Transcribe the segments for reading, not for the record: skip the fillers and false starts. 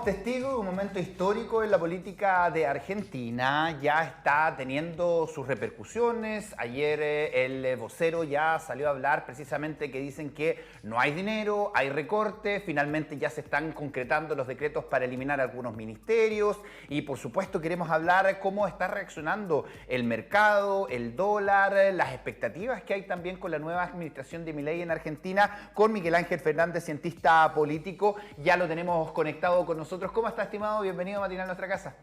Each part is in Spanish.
testigos de un momento histórico en la política de Argentina. Ya está teniendo sus repercusiones. Ayer el vocero ya salió a hablar precisamente que dicen que no hay dinero, hay recortes. Finalmente ya se están concretando los decretos para eliminar algunos ministerios. Y por supuesto queremos hablar cómo está reaccionando el mercado, el dólar, las expectativas que hay también con la nueva administración de Milei en Argentina, con Miguel Ángel Fernández, cientista político. Ya lo tenemos conectado con nosotros. ¿Cómo está, estimado? Bienvenido a Matinal Nuestra Casa.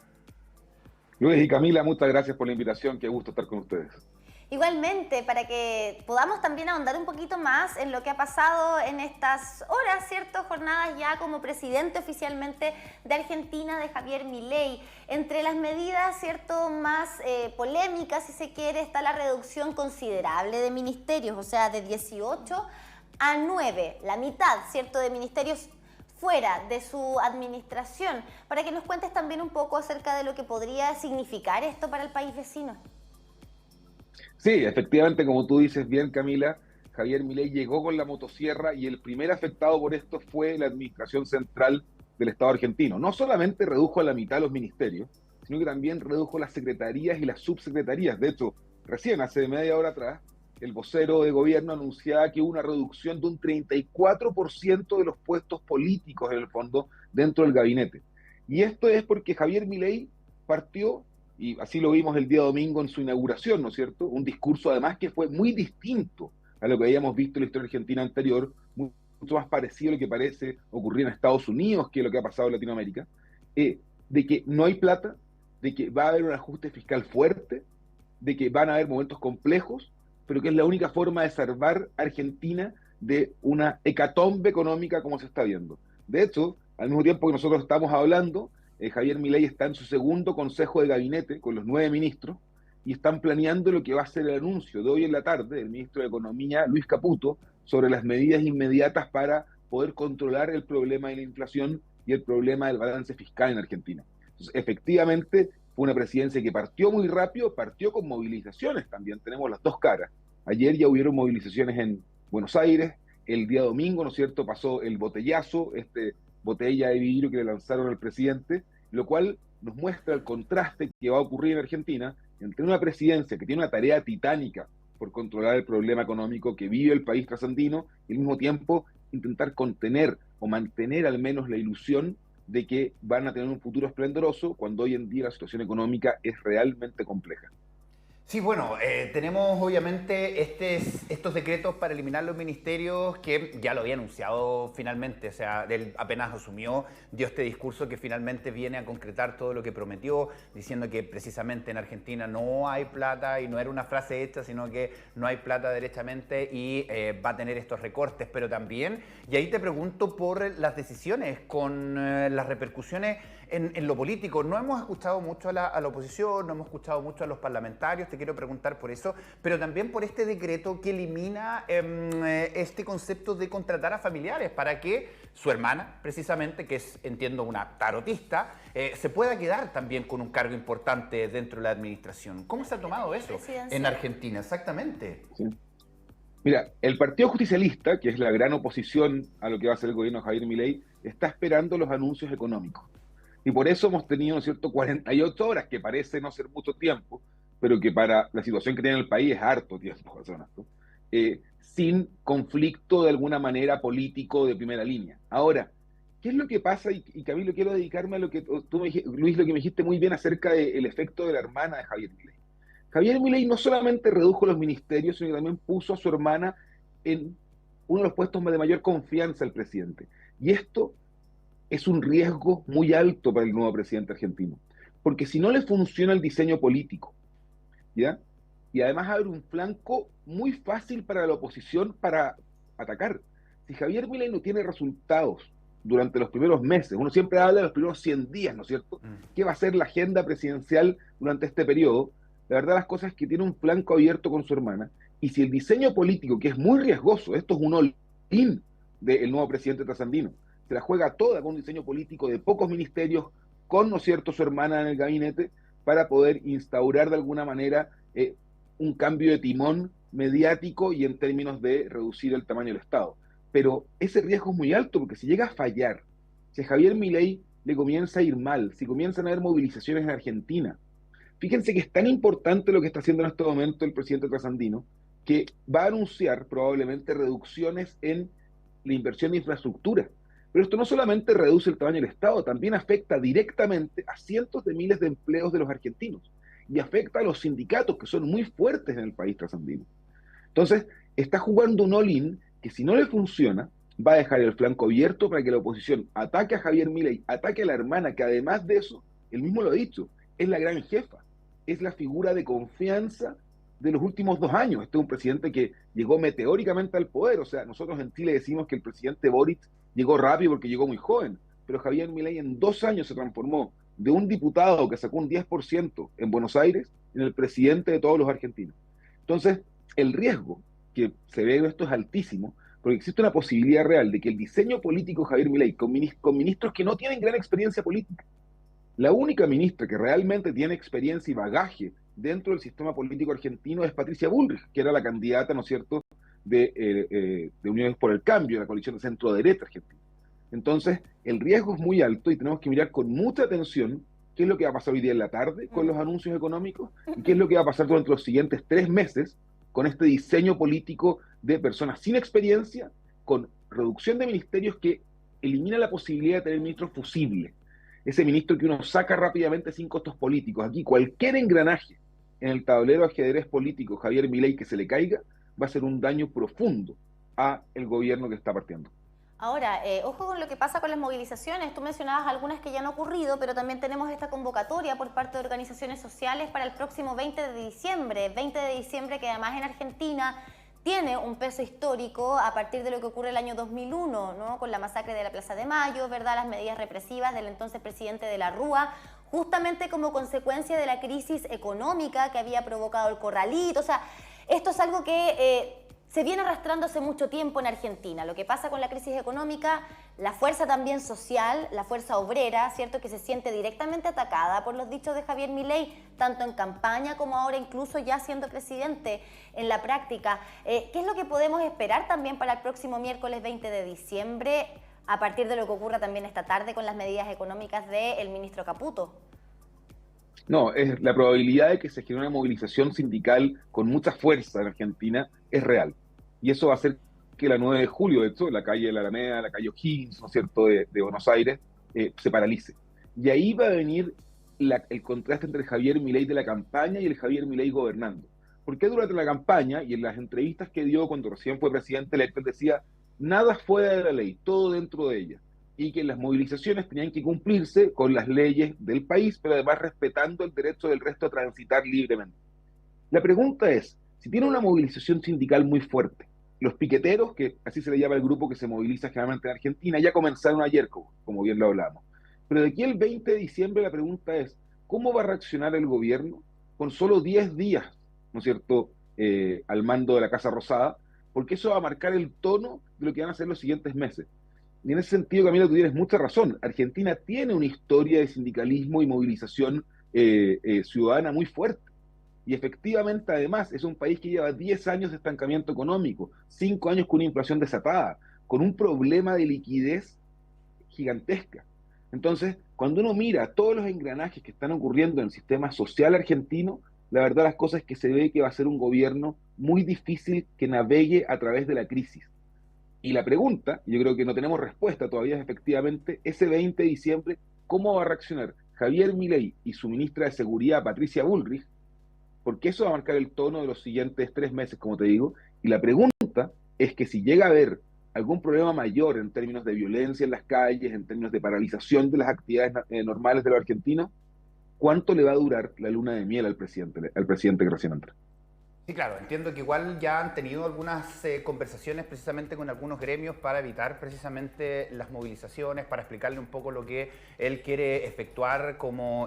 Luis y Camila, muchas gracias por la invitación. Qué gusto estar con ustedes. Igualmente, para que podamos también ahondar un poquito más en lo que ha pasado en estas horas, ¿cierto? Jornadas ya como presidente oficialmente de Argentina, de Javier Milei. Entre las medidas, ¿cierto?, más polémicas, si se quiere, está la reducción considerable de ministerios, o sea, de 18 a 9, la mitad, ¿cierto?, de ministerios fuera de su administración, para que nos cuentes también un poco acerca de lo que podría significar esto para el país vecino. Sí, efectivamente, como tú dices bien, Camila, Javier Milei llegó con la motosierra y el primer afectado por esto fue la administración central del Estado argentino. No solamente redujo a la mitad los ministerios, sino que también redujo las secretarías y las subsecretarías. De hecho, recién, hace media hora atrás, el vocero de gobierno anunciaba que hubo una reducción de un 34% de los puestos políticos, en el fondo, dentro del gabinete. Y esto es porque Javier Milei partió, y así lo vimos el día domingo en su inauguración, ¿no es cierto? Un discurso además que fue muy distinto a lo que habíamos visto en la historia argentina anterior, mucho más parecido a lo que parece ocurrir en Estados Unidos que lo que ha pasado en Latinoamérica, de que no hay plata, de que va a haber un ajuste fiscal fuerte, de que van a haber momentos complejos, pero que es la única forma de salvar a Argentina de una hecatombe económica como se está viendo. De hecho, al mismo tiempo que nosotros estamos hablando, Javier Milei está en su segundo consejo de gabinete con los 9 ministros y están planeando lo que va a ser el anuncio de hoy en la tarde del ministro de Economía, Luis Caputo, sobre las medidas inmediatas para poder controlar el problema de la inflación y el problema del balance fiscal en Argentina. Entonces, efectivamente, fue una presidencia que partió muy rápido, partió con movilizaciones también, tenemos las dos caras. Ayer ya hubieron movilizaciones en Buenos Aires, el día domingo, ¿no es cierto?, pasó el botellazo, botella de vidrio que le lanzaron al presidente, lo cual nos muestra el contraste que va a ocurrir en Argentina entre una presidencia que tiene una tarea titánica por controlar el problema económico que vive el país trasandino y al mismo tiempo intentar contener o mantener al menos la ilusión de que van a tener un futuro esplendoroso cuando hoy en día la situación económica es realmente compleja. Sí, bueno, tenemos obviamente estos decretos para eliminar los ministerios que ya lo había anunciado finalmente, o sea, él apenas asumió, dio este discurso que finalmente viene a concretar todo lo que prometió, diciendo que precisamente en Argentina no hay plata y no era una frase hecha, sino que no hay plata derechamente y va a tener estos recortes, pero también, y ahí te pregunto por las decisiones con las repercusiones en lo político. No hemos escuchado mucho a la oposición, no hemos escuchado mucho a los parlamentarios, te quiero preguntar por eso, pero también por este decreto que elimina este concepto de contratar a familiares para que su hermana, precisamente, que es, entiendo, una tarotista, se pueda quedar también con un cargo importante dentro de la administración. ¿Cómo se ha tomado eso en Argentina? Exactamente. Sí. Mira, el Partido Justicialista, que es la gran oposición a lo que va a hacer el gobierno de Javier Milei, está esperando los anuncios económicos. Y por eso hemos tenido, ¿no es cierto?, 48 horas, que parece no ser mucho tiempo, pero que para la situación que tiene el país es harto tiempo, sin conflicto de alguna manera político de primera línea. Ahora, ¿qué es lo que pasa? Y Camilo, quiero dedicarme a lo que tú Luis, lo que me dijiste muy bien acerca del efecto de la hermana de Javier Milei. Javier Milei no solamente redujo los ministerios, sino que también puso a su hermana en uno de los puestos de mayor confianza del presidente. Y esto es un riesgo muy alto para el nuevo presidente argentino, porque si no le funciona el diseño político, ¿ya? Y además abre un flanco muy fácil para la oposición para atacar. Si Javier Milei no tiene resultados durante los primeros meses, uno siempre habla de los primeros 100 días, ¿no es cierto? ¿Qué va a ser la agenda presidencial durante este periodo? La verdad, las cosas es que tiene un flanco abierto con su hermana, y si el diseño político, que es muy riesgoso, esto es un all-in del nuevo presidente trasandino, se la juega toda con un diseño político de pocos ministerios, con, ¿no es cierto?, su hermana en el gabinete, para poder instaurar de alguna manera un cambio de timón mediático y en términos de reducir el tamaño del Estado. Pero ese riesgo es muy alto, porque si llega a fallar, si a Javier Milei le comienza a ir mal, si comienzan a haber movilizaciones en Argentina. Fíjense que es tan importante lo que está haciendo en este momento el presidente trasandino, que va a anunciar probablemente reducciones en la inversión de infraestructura. Pero esto no solamente reduce el tamaño del Estado, también afecta directamente a cientos de miles de empleos de los argentinos y afecta a los sindicatos que son muy fuertes en el país trasandino. Entonces, está jugando un all-in que si no le funciona, va a dejar el flanco abierto para que la oposición ataque a Javier Milei, ataque a la hermana, que además de eso, él mismo lo ha dicho, es la gran jefa, es la figura de confianza de los últimos 2 años. Este es un presidente que llegó meteóricamente al poder. O sea, nosotros en Chile decimos que el presidente Boric llegó rápido porque llegó muy joven, pero Javier Milei en 2 años se transformó de un diputado que sacó un 10% en Buenos Aires en el presidente de todos los argentinos. Entonces, el riesgo que se ve en esto es altísimo, porque existe una posibilidad real de que el diseño político de Javier Milei, con ministros que no tienen gran experiencia política, la única ministra que realmente tiene experiencia y bagaje dentro del sistema político argentino es Patricia Bullrich, que era la candidata, ¿no es cierto?, de Uniones por el Cambio, la coalición de centro-derecha argentina. Entonces, el riesgo es muy alto y tenemos que mirar con mucha atención qué es lo que va a pasar hoy día en la tarde con los anuncios económicos y qué es lo que va a pasar durante los siguientes 3 meses con este diseño político de personas sin experiencia, con reducción de ministerios que elimina la posibilidad de tener ministros fusibles. Ese ministro que uno saca rápidamente sin costos políticos. Aquí cualquier engranaje en el tablero de ajedrez político Javier Milei que se le caiga va a ser un daño profundo a el gobierno que está partiendo. Ahora, ojo con lo que pasa con las movilizaciones. Tú mencionabas algunas que ya han ocurrido, pero también tenemos esta convocatoria por parte de organizaciones sociales para el próximo 20 de diciembre. 20 de diciembre que además en Argentina tiene un peso histórico a partir de lo que ocurre el año 2001, ¿no? Con la masacre de la Plaza de Mayo, ¿verdad? Las medidas represivas del entonces presidente de la Rúa, justamente como consecuencia de la crisis económica que había provocado el Corralito. O sea, esto es algo que se viene arrastrando hace mucho tiempo en Argentina. Lo que pasa con la crisis económica, la fuerza también social, la fuerza obrera, ¿cierto?, que se siente directamente atacada por los dichos de Javier Milei, tanto en campaña como ahora incluso ya siendo presidente en la práctica. ¿Qué es lo que podemos esperar también para el próximo miércoles 20 de diciembre, a partir de lo que ocurra también esta tarde con las medidas económicas del ministro Caputo? No, es la probabilidad de que se genere una movilización sindical con mucha fuerza en Argentina es real. Y eso va a hacer que la 9 de julio, de hecho, la calle de la Alameda, la calle O'Higgins, ¿no es cierto?, de Buenos Aires, se paralice. Y ahí va a venir el contraste entre el Javier Milei de la campaña y el Javier Milei gobernando. Porque durante la campaña y en las entrevistas que dio cuando recién fue presidente electo, él decía, nada fuera de la ley, todo dentro de ella. Y que las movilizaciones tenían que cumplirse con las leyes del país, pero además respetando el derecho del resto a transitar libremente. La pregunta es, si tiene una movilización sindical muy fuerte, los piqueteros, que así se le llama el grupo que se moviliza generalmente en Argentina, ya comenzaron ayer, como bien lo hablamos. Pero de aquí al 20 de diciembre la pregunta es, ¿cómo va a reaccionar el gobierno con solo 10 días, ¿no es cierto?, al mando de la Casa Rosada? Porque eso va a marcar el tono de lo que van a ser los siguientes meses. Y en ese sentido, Camila, tú tienes mucha razón. Argentina tiene una historia de sindicalismo y movilización ciudadana muy fuerte. Y efectivamente, además, es un país que lleva 10 años de estancamiento económico, 5 años con una inflación desatada, con un problema de liquidez gigantesca. Entonces, cuando uno mira todos los engranajes que están ocurriendo en el sistema social argentino, la verdad las cosas es que se ve que va a ser un gobierno muy difícil que navegue a través de la crisis. Y la pregunta, yo creo que no tenemos respuesta todavía, es efectivamente, ese 20 de diciembre, ¿cómo va a reaccionar Javier Milei y su ministra de Seguridad, Patricia Bullrich? Porque eso va a marcar el tono de los siguientes 3 meses, como te digo. Y la pregunta es que si llega a haber algún problema mayor en términos de violencia en las calles, en términos de paralización de las actividades normales de los argentinos, ¿cuánto le va a durar la luna de miel al presidente que recién entra? Sí, claro, entiendo que igual ya han tenido algunas conversaciones precisamente con algunos gremios para evitar precisamente las movilizaciones, para explicarle un poco lo que él quiere efectuar como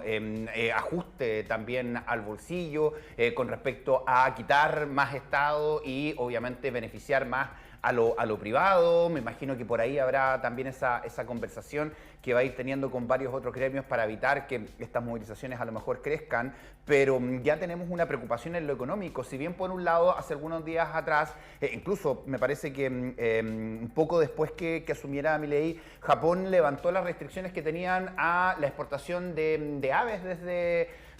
ajuste también al bolsillo con respecto a quitar más Estado y obviamente beneficiar más a lo privado. Me imagino que por ahí habrá también esa conversación que va a ir teniendo con varios otros gremios para evitar que estas movilizaciones a lo mejor crezcan, pero ya tenemos una preocupación en lo económico. Si bien por un lado, hace algunos días atrás, incluso me parece que un poco después que asumiera Milei, Japón levantó las restricciones que tenían a la exportación de aves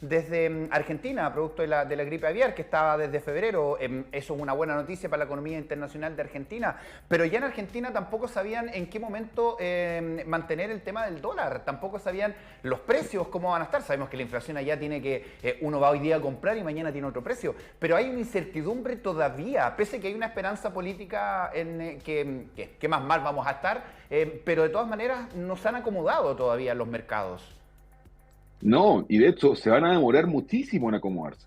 desde Argentina, producto de la gripe aviar, que estaba desde febrero. Eso es una buena noticia para la economía internacional de Argentina, pero ya en Argentina tampoco sabían en qué momento mantener el tema del dólar, tampoco sabían los precios, cómo van a estar. Sabemos que la inflación allá tiene que, uno va hoy día a comprar y mañana tiene otro precio, pero hay una incertidumbre todavía, pese que hay una esperanza política en que más mal vamos a estar, pero de todas maneras nos han acomodado todavía los mercados. No, y de hecho se van a demorar muchísimo en acomodarse.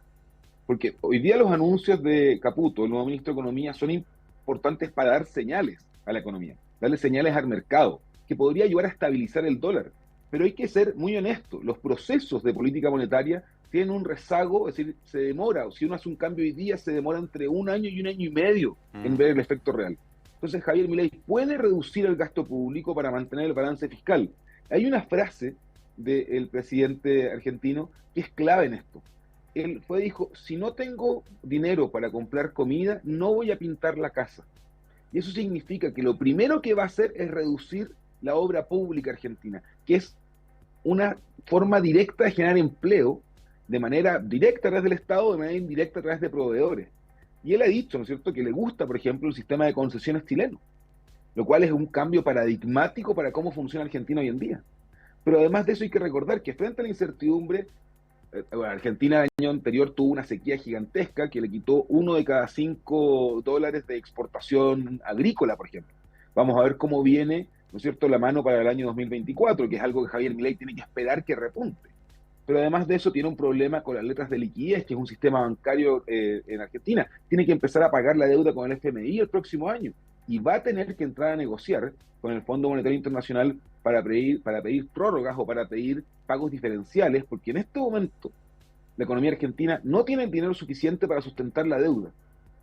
Porque hoy día los anuncios de Caputo, el nuevo ministro de Economía, son importantes para dar señales a la economía, darle señales al mercado, que podría ayudar a estabilizar el dólar. Pero hay que ser muy honesto, los procesos de política monetaria tienen un rezago, es decir, se demora, si uno hace un cambio hoy día, se demora entre un año y medio en ver el efecto real. Entonces Javier Milei puede reducir el gasto público para mantener el balance fiscal. Hay una frase del presidente argentino que es clave en esto. Él dijo, si no tengo dinero para comprar comida, no voy a pintar la casa. Y eso significa que lo primero que va a hacer es reducir la obra pública argentina, que es una forma directa de generar empleo, de manera directa a través del Estado, de manera indirecta a través de proveedores. Y él ha dicho, ¿no es cierto?, que le gusta, por ejemplo, el sistema de concesiones chileno, lo cual es un cambio paradigmático para cómo funciona Argentina hoy en día. Pero además de eso hay que recordar que frente a la incertidumbre, Argentina el año anterior tuvo una sequía gigantesca que le quitó 1 de cada 5 dólares de exportación agrícola, por ejemplo. Vamos a ver cómo viene, ¿no es cierto?, la mano para el año 2024, que es algo que Javier Milei tiene que esperar que repunte. Pero además de eso tiene un problema con las letras de liquidez, que es un sistema bancario en Argentina. Tiene que empezar a pagar la deuda con el FMI el próximo año y va a tener que entrar a negociar con el Fondo Monetario Internacional para pedir prórrogas o para pedir pagos diferenciales, porque en este momento la economía argentina no tiene el dinero suficiente para sustentar la deuda.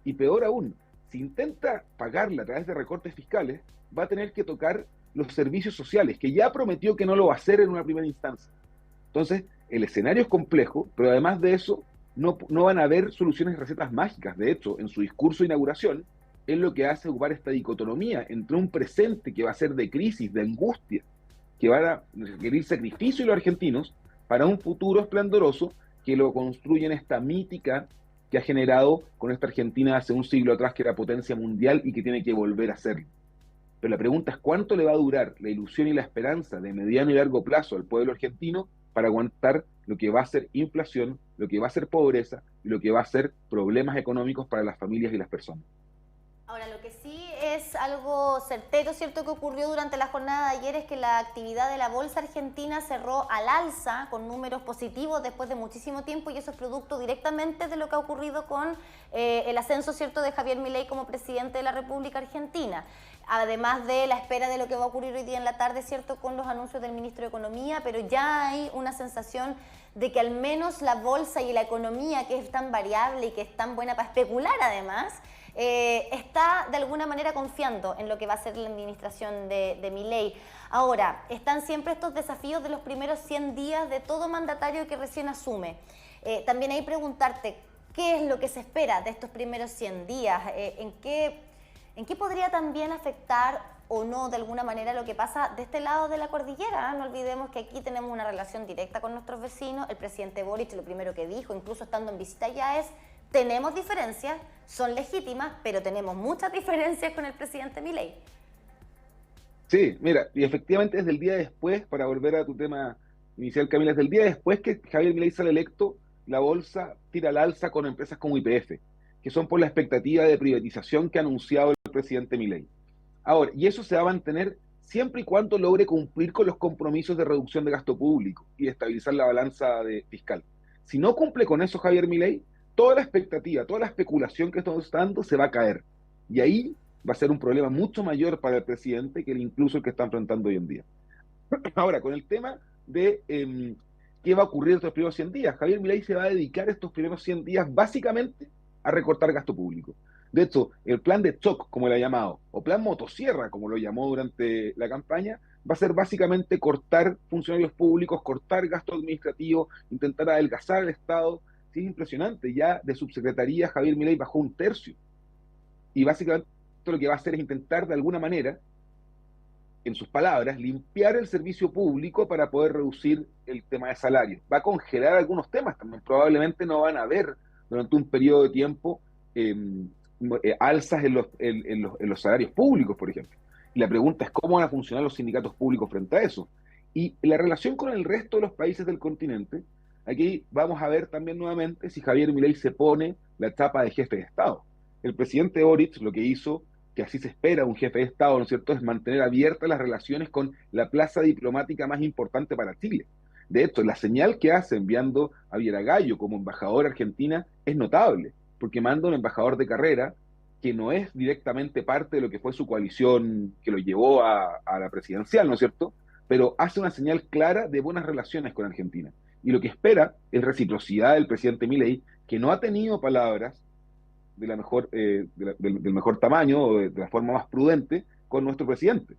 Y peor aún, si intenta pagarla a través de recortes fiscales, va a tener que tocar los servicios sociales, que ya prometió que no lo va a hacer en una primera instancia. Entonces, el escenario es complejo, pero además de eso, no van a haber soluciones y recetas mágicas. De hecho, en su discurso de inauguración, él lo que hace es ocupar esta dicotomía entre un presente que va a ser de crisis, de angustia, que van a requerir sacrificio de los argentinos, para un futuro esplendoroso que lo construyen esta mítica que ha generado con esta Argentina hace un siglo atrás, que era potencia mundial y que tiene que volver a serlo. Pero la pregunta es cuánto le va a durar la ilusión y la esperanza de mediano y largo plazo al pueblo argentino para aguantar lo que va a ser inflación, lo que va a ser pobreza y lo que va a ser problemas económicos para las familias y las personas. Ahora, lo que sí es algo certero, ¿cierto?, que ocurrió durante la jornada de ayer es que la actividad de la bolsa argentina cerró al alza con números positivos después de muchísimo tiempo, y eso es producto directamente de lo que ha ocurrido con el ascenso, ¿cierto?, de Javier Milei como presidente de la República Argentina. Además de la espera de lo que va a ocurrir hoy día en la tarde, ¿cierto?, con los anuncios del ministro de Economía, pero ya hay una sensación de que al menos la bolsa y la economía, que es tan variable y que es tan buena para especular además, está de alguna manera confiando en lo que va a ser la administración de Milei. Ahora, están siempre estos desafíos de los primeros 100 días de todo mandatario que recién asume. También hay que preguntarte, ¿qué es lo que se espera de estos primeros 100 días? ¿En qué podría también afectar o no de alguna manera lo que pasa de este lado de la cordillera? No olvidemos que aquí tenemos una relación directa con nuestros vecinos. El presidente Boric lo primero que dijo, incluso estando en visita ya, es: tenemos diferencias, son legítimas, pero tenemos muchas diferencias con el presidente Milei. Sí, mira, y efectivamente desde el día después, para volver a tu tema inicial, Camila, desde el día después que Javier Milei sale electo, la bolsa tira al alza con empresas como YPF, que son por la expectativa de privatización que ha anunciado el presidente Milei. Ahora, y eso se va a mantener siempre y cuando logre cumplir con los compromisos de reducción de gasto público y de estabilizar la balanza fiscal. Si no cumple con eso Javier Milei, toda la expectativa, toda la especulación que estamos dando se va a caer. Y ahí va a ser un problema mucho mayor para el presidente que incluso el que está enfrentando hoy en día. Ahora, con el tema de qué va a ocurrir estos primeros 100 días, Javier Milei se va a dedicar estos primeros 100 días básicamente a recortar gasto público. De hecho, el plan de shock, como lo ha llamado, o plan motosierra, como lo llamó durante la campaña, va a ser básicamente cortar funcionarios públicos, cortar gasto administrativo, intentar adelgazar el Estado. Sí, es impresionante, ya de subsecretaría Javier Milei bajó un tercio. Y básicamente lo que va a hacer es intentar de alguna manera, en sus palabras, limpiar el servicio público para poder reducir el tema de salario. Va a congelar algunos temas también. Probablemente no van a haber durante un periodo de tiempo alzas en los salarios públicos, por ejemplo. Y la pregunta es cómo van a funcionar los sindicatos públicos frente a eso. Y la relación con el resto de los países del continente, aquí vamos a ver también nuevamente si Javier Milei se pone la chapa de jefe de Estado. El presidente Boric lo que hizo, que así se espera un jefe de Estado, ¿no es cierto?, es mantener abiertas las relaciones con la plaza diplomática más importante para Chile. De hecho, la señal que hace enviando a Vieragallo como embajador a Argentina es notable, porque manda un embajador de carrera que no es directamente parte de lo que fue su coalición que lo llevó a la presidencial, ¿no es cierto?, pero hace una señal clara de buenas relaciones con Argentina. Y lo que espera es reciprocidad del presidente Milei, que no ha tenido palabras de la mejor, del mejor tamaño o de la forma más prudente con nuestro presidente.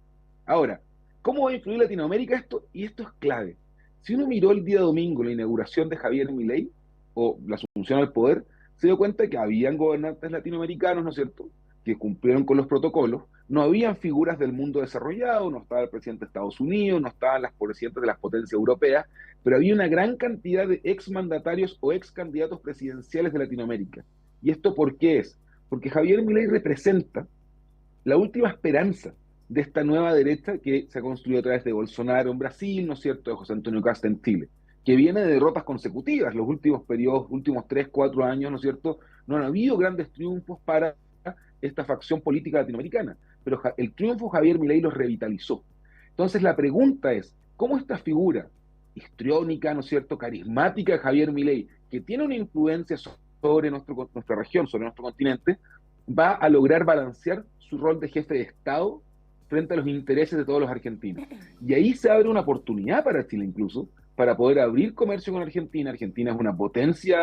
Ahora, ¿cómo va a influir Latinoamérica esto? Y esto es clave. Si uno miró el día domingo la inauguración de Javier Milei o la asunción al poder, se dio cuenta que habían gobernantes latinoamericanos, ¿no es cierto?, que cumplieron con los protocolos, no habían figuras del mundo desarrollado, no estaba el presidente de Estados Unidos, no estaban las presidentes de las potencias europeas, pero había una gran cantidad de exmandatarios o ex candidatos presidenciales de Latinoamérica. ¿Y esto por qué es? Porque Javier Milei representa la última esperanza de esta nueva derecha que se ha construido a través de Bolsonaro en Brasil, ¿no es cierto?, de José Antonio Casta en Chile, que viene de derrotas consecutivas. Los últimos periodos, últimos 3, 4 años, ¿no es cierto?, no han habido grandes triunfos para esta facción política latinoamericana, pero el triunfo de Javier Milei los revitalizó. Entonces la pregunta es, ¿cómo esta figura histriónica, ¿no es cierto?, carismática de Javier Milei, que tiene una influencia sobre nuestra región, sobre nuestro continente, va a lograr balancear su rol de jefe de Estado frente a los intereses de todos los argentinos? Y ahí se abre una oportunidad para Chile incluso, para poder abrir comercio con Argentina. Argentina es una potencia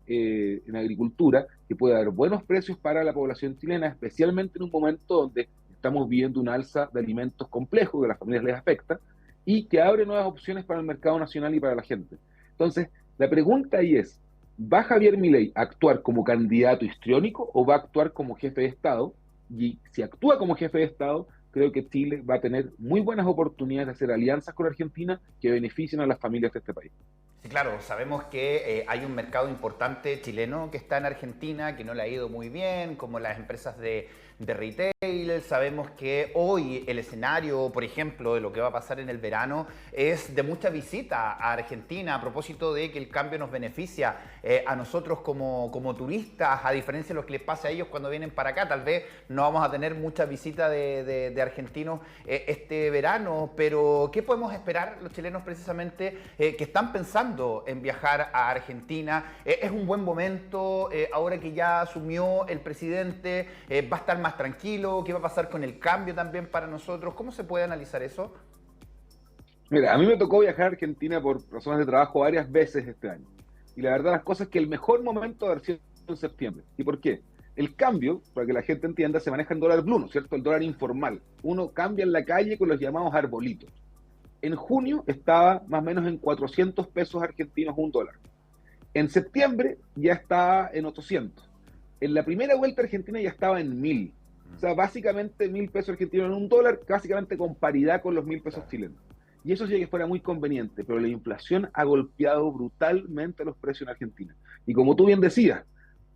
en agricultura que puede dar buenos precios para la población chilena, especialmente en un momento donde estamos viendo un alza de alimentos complejos que a las familias les afecta y que abre nuevas opciones para el mercado nacional y para la gente. Entonces, la pregunta ahí es, ¿va Javier Milei a actuar como candidato histriónico o va a actuar como jefe de Estado? Y si actúa como jefe de Estado, creo que Chile va a tener muy buenas oportunidades de hacer alianzas con Argentina que beneficien a las familias de este país. Sí, claro, sabemos que hay un mercado importante chileno que está en Argentina, que no le ha ido muy bien, como las empresas de retail. Sabemos que hoy el escenario, por ejemplo, de lo que va a pasar en el verano es de mucha visita a Argentina, a propósito de que el cambio nos beneficia a nosotros como turistas, a diferencia de lo que les pasa a ellos cuando vienen para acá. Tal vez no vamos a tener mucha visita de argentinos este verano, pero ¿qué podemos esperar los chilenos precisamente que están pensando en viajar a Argentina? Es un buen momento, ahora que ya asumió el presidente, va a estar más tranquilo. ¿Qué va a pasar con el cambio también para nosotros? ¿Cómo se puede analizar eso? Mira, a mí me tocó viajar a Argentina por razones de trabajo varias veces este año. Y la verdad las cosas es que el mejor momento ha sido en septiembre. ¿Y por qué? El cambio, para que la gente entienda, se maneja en dólar blue, ¿no es cierto? El dólar informal. Uno cambia en la calle con los llamados arbolitos. En junio estaba más o menos en 400 pesos argentinos un dólar. En septiembre ya estaba en 800. En la primera vuelta Argentina ya estaba en 1000. O sea, básicamente 1000 pesos argentinos en un dólar, básicamente con paridad con los 1000 pesos chilenos. Y eso sí que fuera muy conveniente, pero la inflación ha golpeado brutalmente los precios en Argentina. Y como tú bien decías,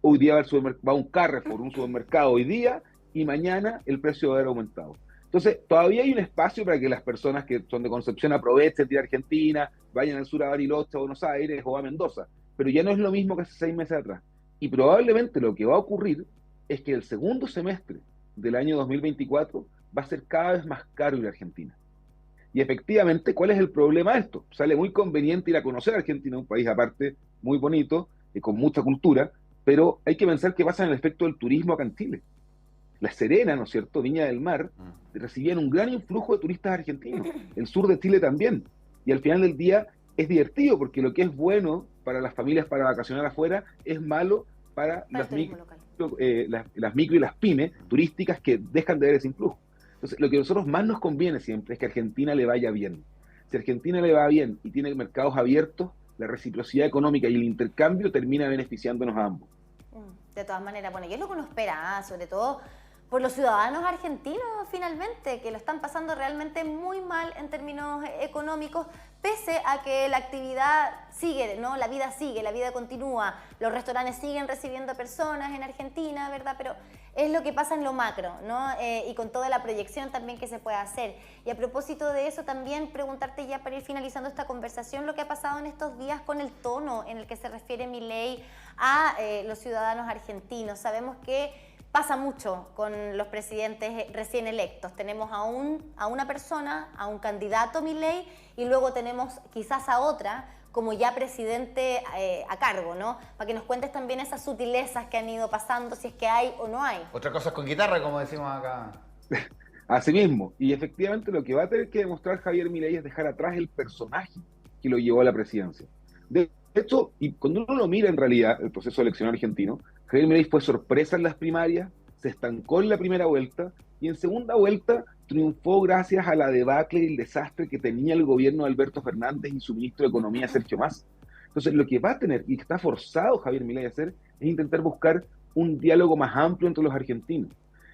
hoy día va un Carrefour, un supermercado hoy día, y mañana el precio va a haber aumentado. Entonces, todavía hay un espacio para que las personas que son de Concepción aprovechen de ir a Argentina, vayan al sur a Bariloche, a Buenos Aires o a Mendoza, pero ya no es lo mismo que hace 6 meses atrás. Y probablemente lo que va a ocurrir es que el segundo semestre del año 2024 va a ser cada vez más caro ir a Argentina. Y efectivamente, ¿cuál es el problema de esto? Sale muy conveniente ir a conocer a Argentina, un país aparte muy bonito, con mucha cultura, pero hay que pensar qué pasa en el efecto del turismo acá en Chile. La Serena, ¿no es cierto?, Viña del Mar, recibían un gran influjo de turistas argentinos, el sur de Chile también, y al final del día es divertido, porque lo que es bueno para las familias para vacacionar afuera, es malo para las micro y las pymes turísticas que dejan de ver ese influjo. Entonces, lo que a nosotros más nos conviene siempre es que a Argentina le vaya bien. Si a Argentina le va bien y tiene mercados abiertos, la reciprocidad económica y el intercambio termina beneficiándonos a ambos. De todas maneras, bueno, y es lo que uno espera, sobre todo por los ciudadanos argentinos finalmente, que lo están pasando realmente muy mal en términos económicos, pese a que la actividad sigue, ¿no? La vida sigue, la vida continúa, los restaurantes siguen recibiendo personas en Argentina, ¿verdad? Pero es lo que pasa en lo macro, ¿no? Y con toda la proyección también que se puede hacer. Y a propósito de eso, también preguntarte ya para ir finalizando esta conversación, lo que ha pasado en estos días con el tono en el que se refiere Milei a los ciudadanos argentinos. Sabemos que pasa mucho con los presidentes recién electos. Tenemos a una persona, a un candidato Milei, y luego tenemos quizás a otra como ya presidente a cargo, ¿no? Para que nos cuentes también esas sutilezas que han ido pasando, si es que hay o no hay. Otra cosa es con guitarra, como decimos acá. Así mismo, y efectivamente lo que va a tener que demostrar Javier Milei es dejar atrás el personaje que lo llevó a la presidencia. De hecho, y cuando uno lo mira en realidad, el proceso de elección argentino, Javier Milei fue sorpresa en las primarias, se estancó en la primera vuelta, y en segunda vuelta triunfó gracias a la debacle y el desastre que tenía el gobierno de Alberto Fernández y su ministro de Economía, Sergio Massa. Entonces, lo que va a tener, y que está forzado Javier Milei a hacer, es intentar buscar un diálogo más amplio entre los argentinos.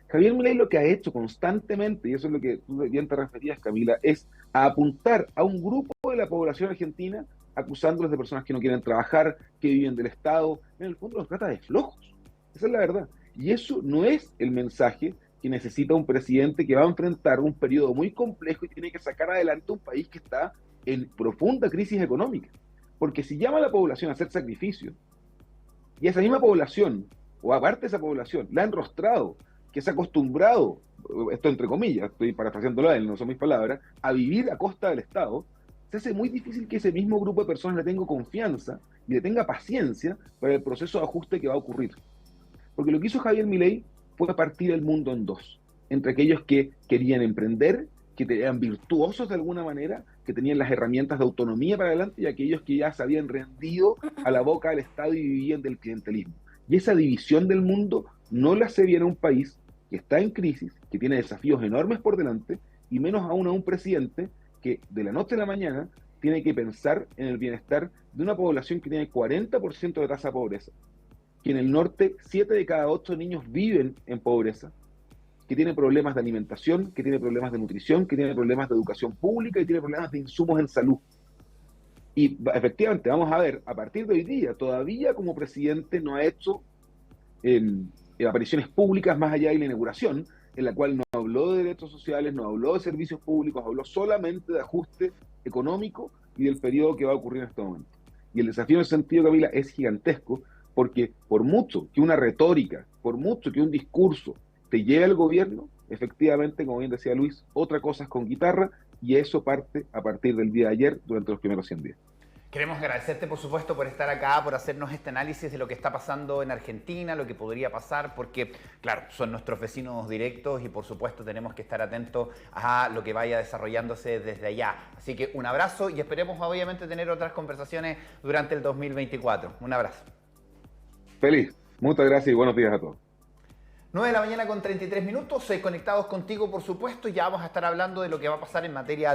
Javier Milei lo que ha hecho constantemente, y eso es lo que tú bien te referías, Camila, es a apuntar a un grupo de la población argentina acusándolos de personas que no quieren trabajar, que viven del Estado. En el fondo los trata de flojos. Esa es la verdad. Y eso no es el mensaje que necesita un presidente que va a enfrentar un periodo muy complejo y tiene que sacar adelante un país que está en profunda crisis económica. Porque si llama a la población a hacer sacrificios, y esa misma población, o aparte de esa población, la ha enrostrado, que se ha acostumbrado, esto entre comillas, estoy parafraseándolo a él, no son mis palabras, a vivir a costa del Estado, se hace muy difícil que ese mismo grupo de personas le tenga confianza y le tenga paciencia para el proceso de ajuste que va a ocurrir. Porque lo que hizo Javier Milei fue partir el mundo en dos, entre aquellos que querían emprender, que eran virtuosos de alguna manera, que tenían las herramientas de autonomía para adelante, y aquellos que ya se habían rendido a la boca del Estado y vivían del clientelismo. Y esa división del mundo no la hace bien a un país que está en crisis, que tiene desafíos enormes por delante, y menos aún a un presidente que de la noche a la mañana tiene que pensar en el bienestar de una población que tiene 40% de tasa de pobreza, que en el norte 7 de cada 8 niños viven en pobreza, que tiene problemas de alimentación, que tiene problemas de nutrición, que tiene problemas de educación pública y tiene problemas de insumos en salud. Y efectivamente, vamos a ver, a partir de hoy día, todavía como presidente no ha hecho apariciones públicas más allá de la inauguración, en la cual no habló de derechos sociales, no habló de servicios públicos, habló solamente de ajuste económico y del periodo que va a ocurrir en este momento. Y el desafío en ese sentido, Camila, es gigantesco, porque por mucho que una retórica, por mucho que un discurso te lleve al gobierno, efectivamente, como bien decía Luis, otra cosa es con guitarra, y eso parte a partir del día de ayer, durante los primeros 100 días. Queremos agradecerte, por supuesto, por estar acá, por hacernos este análisis de lo que está pasando en Argentina, lo que podría pasar, porque, claro, son nuestros vecinos directos y, por supuesto, tenemos que estar atentos a lo que vaya desarrollándose desde allá. Así que un abrazo y esperemos, obviamente, tener otras conversaciones durante el 2024. Un abrazo. Feliz. Muchas gracias y buenos días a todos. 9 de la mañana con 33 minutos, conectados contigo, por supuesto, y ya vamos a estar hablando de lo que va a pasar en materia